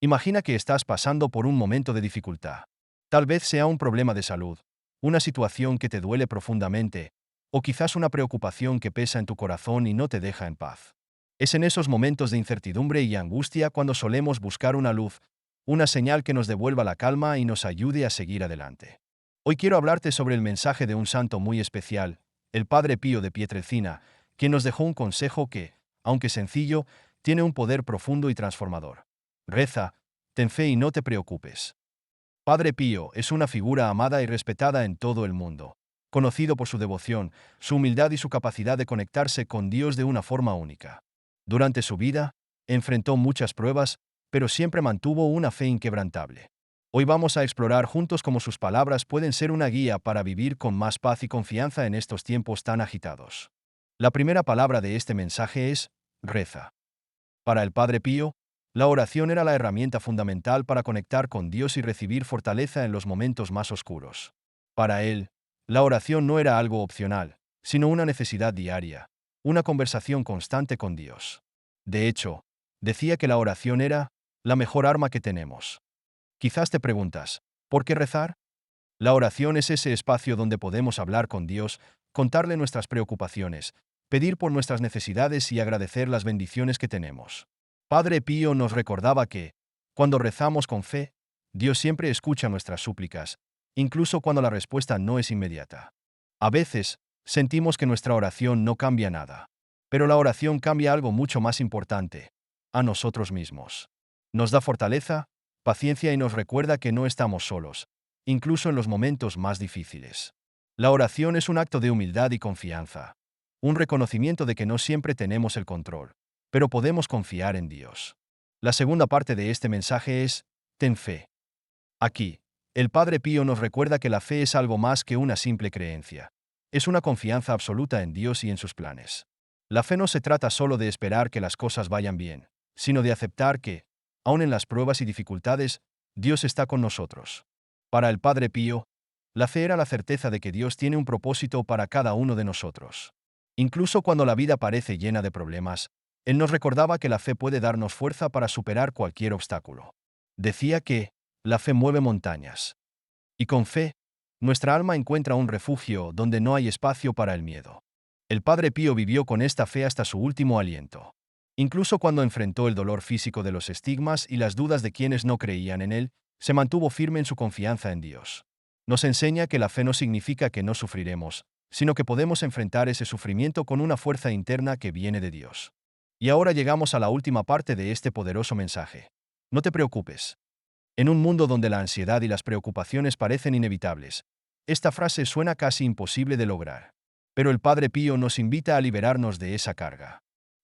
Imagina que estás pasando por un momento de dificultad. Tal vez sea un problema de salud, una situación que te duele profundamente, o quizás una preocupación que pesa en tu corazón y no te deja en paz. Es en esos momentos de incertidumbre y angustia cuando solemos buscar una luz, una señal que nos devuelva la calma y nos ayude a seguir adelante. Hoy quiero hablarte sobre el mensaje de un santo muy especial, el Padre Pío de Pietrelcina, quien nos dejó un consejo que, aunque sencillo, tiene un poder profundo y transformador. Reza, ten fe y no te preocupes. Padre Pío es una figura amada y respetada en todo el mundo, conocido por su devoción, su humildad y su capacidad de conectarse con Dios de una forma única. Durante su vida, enfrentó muchas pruebas, pero siempre mantuvo una fe inquebrantable. Hoy vamos a explorar juntos cómo sus palabras pueden ser una guía para vivir con más paz y confianza en estos tiempos tan agitados. La primera palabra de este mensaje es, reza. Para el Padre Pío, la oración era la herramienta fundamental para conectar con Dios y recibir fortaleza en los momentos más oscuros. Para él, la oración no era algo opcional, sino una necesidad diaria, una conversación constante con Dios. De hecho, decía que la oración era la mejor arma que tenemos. Quizás te preguntas, ¿por qué rezar? La oración es ese espacio donde podemos hablar con Dios, contarle nuestras preocupaciones, pedir por nuestras necesidades y agradecer las bendiciones que tenemos. Padre Pío nos recordaba que, cuando rezamos con fe, Dios siempre escucha nuestras súplicas, incluso cuando la respuesta no es inmediata. A veces, sentimos que nuestra oración no cambia nada, pero la oración cambia algo mucho más importante, a nosotros mismos. Nos da fortaleza, paciencia y nos recuerda que no estamos solos, incluso en los momentos más difíciles. La oración es un acto de humildad y confianza, un reconocimiento de que no siempre tenemos el control, pero podemos confiar en Dios. La segunda parte de este mensaje es, ten fe. Aquí, el Padre Pío nos recuerda que la fe es algo más que una simple creencia. Es una confianza absoluta en Dios y en sus planes. La fe no se trata solo de esperar que las cosas vayan bien, sino de aceptar que, aun en las pruebas y dificultades, Dios está con nosotros. Para el Padre Pío, la fe era la certeza de que Dios tiene un propósito para cada uno de nosotros. Incluso cuando la vida parece llena de problemas, Él nos recordaba que la fe puede darnos fuerza para superar cualquier obstáculo. Decía que, la fe mueve montañas. Y con fe, nuestra alma encuentra un refugio donde no hay espacio para el miedo. El Padre Pío vivió con esta fe hasta su último aliento. Incluso cuando enfrentó el dolor físico de los estigmas y las dudas de quienes no creían en él, se mantuvo firme en su confianza en Dios. Nos enseña que la fe no significa que no sufriremos, sino que podemos enfrentar ese sufrimiento con una fuerza interna que viene de Dios. Y ahora llegamos a la última parte de este poderoso mensaje. No te preocupes. En un mundo donde la ansiedad y las preocupaciones parecen inevitables, esta frase suena casi imposible de lograr. Pero el Padre Pío nos invita a liberarnos de esa carga.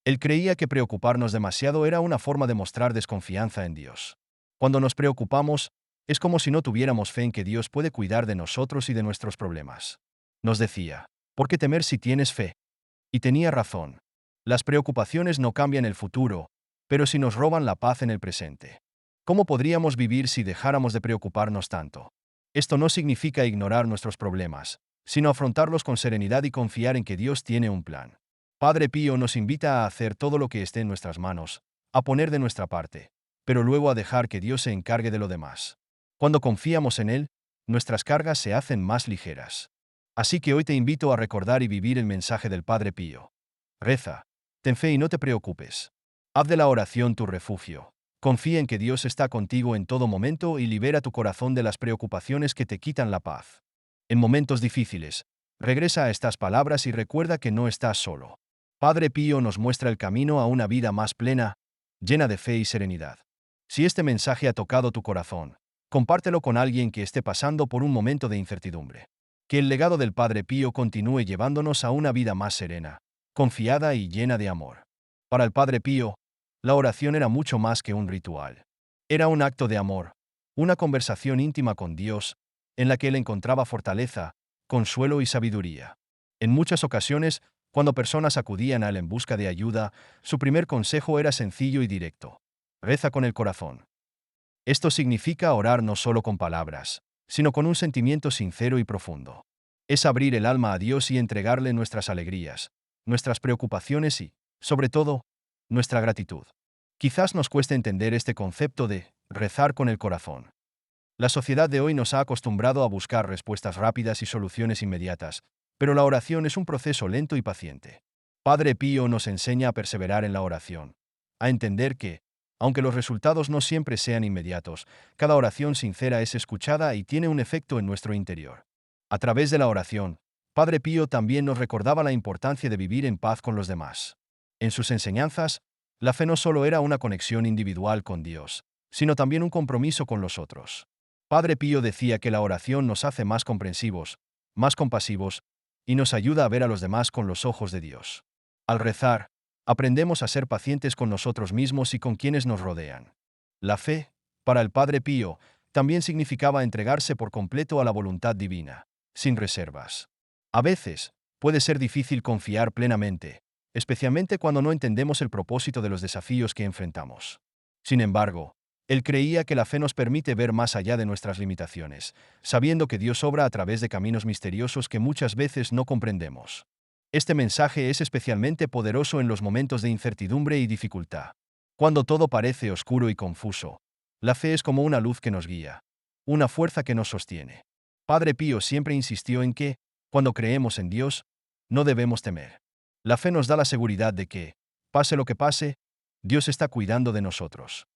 Él creía que preocuparnos demasiado era una forma de mostrar desconfianza en Dios. Cuando nos preocupamos, es como si no tuviéramos fe en que Dios puede cuidar de nosotros y de nuestros problemas. Nos decía, ¿por qué temer si tienes fe? Y tenía razón. Las preocupaciones no cambian el futuro, pero sí nos roban la paz en el presente. ¿Cómo podríamos vivir si dejáramos de preocuparnos tanto? Esto no significa ignorar nuestros problemas, sino afrontarlos con serenidad y confiar en que Dios tiene un plan. Padre Pío nos invita a hacer todo lo que esté en nuestras manos, a poner de nuestra parte, pero luego a dejar que Dios se encargue de lo demás. Cuando confiamos en Él, nuestras cargas se hacen más ligeras. Así que hoy te invito a recordar y vivir el mensaje del Padre Pío. Reza, ten fe y no te preocupes. Haz de la oración tu refugio. Confía en que Dios está contigo en todo momento y libera tu corazón de las preocupaciones que te quitan la paz. En momentos difíciles, regresa a estas palabras y recuerda que no estás solo. Padre Pío nos muestra el camino a una vida más plena, llena de fe y serenidad. Si este mensaje ha tocado tu corazón, compártelo con alguien que esté pasando por un momento de incertidumbre. Que el legado del Padre Pío continúe llevándonos a una vida más serena, confiada y llena de amor. Para el Padre Pío, la oración era mucho más que un ritual. Era un acto de amor, una conversación íntima con Dios, en la que él encontraba fortaleza, consuelo y sabiduría. En muchas ocasiones, cuando personas acudían a él en busca de ayuda, su primer consejo era sencillo y directo. Reza con el corazón. Esto significa orar no solo con palabras, sino con un sentimiento sincero y profundo. Es abrir el alma a Dios y entregarle nuestras alegrías, nuestras preocupaciones y, sobre todo, nuestra gratitud. Quizás nos cueste entender este concepto de Rezar con el corazón. La sociedad de hoy nos ha acostumbrado a buscar respuestas rápidas y soluciones inmediatas, pero la oración es un proceso lento y paciente. Padre Pío nos enseña a perseverar en la oración, a entender que, aunque los resultados no siempre sean inmediatos, cada oración sincera es escuchada y tiene un efecto en nuestro interior. A través de la oración, Padre Pío también nos recordaba la importancia de vivir en paz con los demás. En sus enseñanzas, la fe no solo era una conexión individual con Dios, sino también un compromiso con los otros. Padre Pío decía que la oración nos hace más comprensivos, más compasivos, y nos ayuda a ver a los demás con los ojos de Dios. Al rezar, aprendemos a ser pacientes con nosotros mismos y con quienes nos rodean. La fe, para el Padre Pío, también significaba entregarse por completo a la voluntad divina, sin reservas. A veces, puede ser difícil confiar plenamente, especialmente cuando no entendemos el propósito de los desafíos que enfrentamos. Sin embargo, él creía que la fe nos permite ver más allá de nuestras limitaciones, sabiendo que Dios obra a través de caminos misteriosos que muchas veces no comprendemos. Este mensaje es especialmente poderoso en los momentos de incertidumbre y dificultad. Cuando todo parece oscuro y confuso, la fe es como una luz que nos guía, una fuerza que nos sostiene. Padre Pío siempre insistió en que, cuando creemos en Dios, no debemos temer. La fe nos da la seguridad de que, pase lo que pase, Dios está cuidando de nosotros.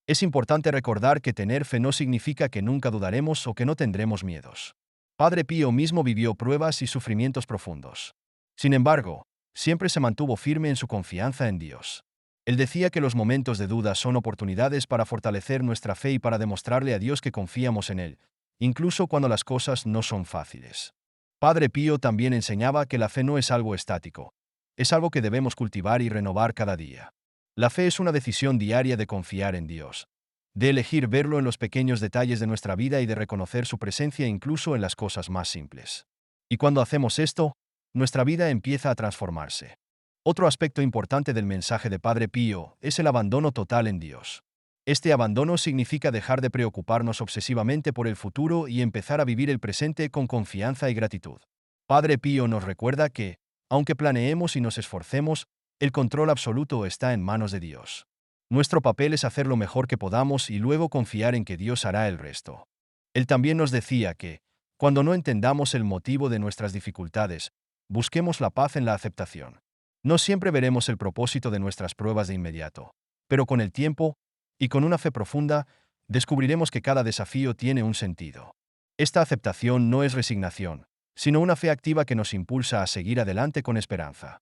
Es importante recordar que tener fe no significa que nunca dudaremos o que no tendremos miedos. Padre Pío mismo vivió pruebas y sufrimientos profundos. Sin embargo, siempre se mantuvo firme en su confianza en Dios. Él decía que los momentos de duda son oportunidades para fortalecer nuestra fe y para demostrarle a Dios que confiamos en Él, incluso cuando las cosas no son fáciles. Padre Pío también enseñaba que la fe no es algo estático, es algo que debemos cultivar y renovar cada día. La fe es una decisión diaria de confiar en Dios, de elegir verlo en los pequeños detalles de nuestra vida y de reconocer su presencia incluso en las cosas más simples. Y cuando hacemos esto, nuestra vida empieza a transformarse. Otro aspecto importante del mensaje de Padre Pío es el abandono total en Dios. Este abandono significa dejar de preocuparnos obsesivamente por el futuro y empezar a vivir el presente con confianza y gratitud. Padre Pío nos recuerda que, aunque planeemos y nos esforcemos, el control absoluto está en manos de Dios. Nuestro papel es hacer lo mejor que podamos y luego confiar en que Dios hará el resto. Él también nos decía que, cuando no entendamos el motivo de nuestras dificultades, busquemos la paz en la aceptación. No siempre veremos el propósito de nuestras pruebas de inmediato, pero con el tiempo, y con una fe profunda, descubriremos que cada desafío tiene un sentido. Esta aceptación no es resignación, sino una fe activa que nos impulsa a seguir adelante con esperanza.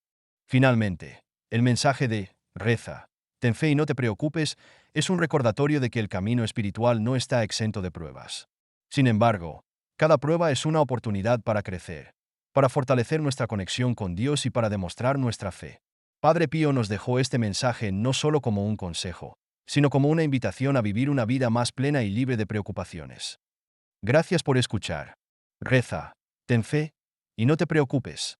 Finalmente, el mensaje de reza, ten fe y no te preocupes es un recordatorio de que el camino espiritual no está exento de pruebas. Sin embargo, cada prueba es una oportunidad para crecer, para fortalecer nuestra conexión con Dios y para demostrar nuestra fe. Padre Pío nos dejó este mensaje no solo como un consejo, sino como una invitación a vivir una vida más plena y libre de preocupaciones. Gracias por escuchar. Reza, ten fe y no te preocupes.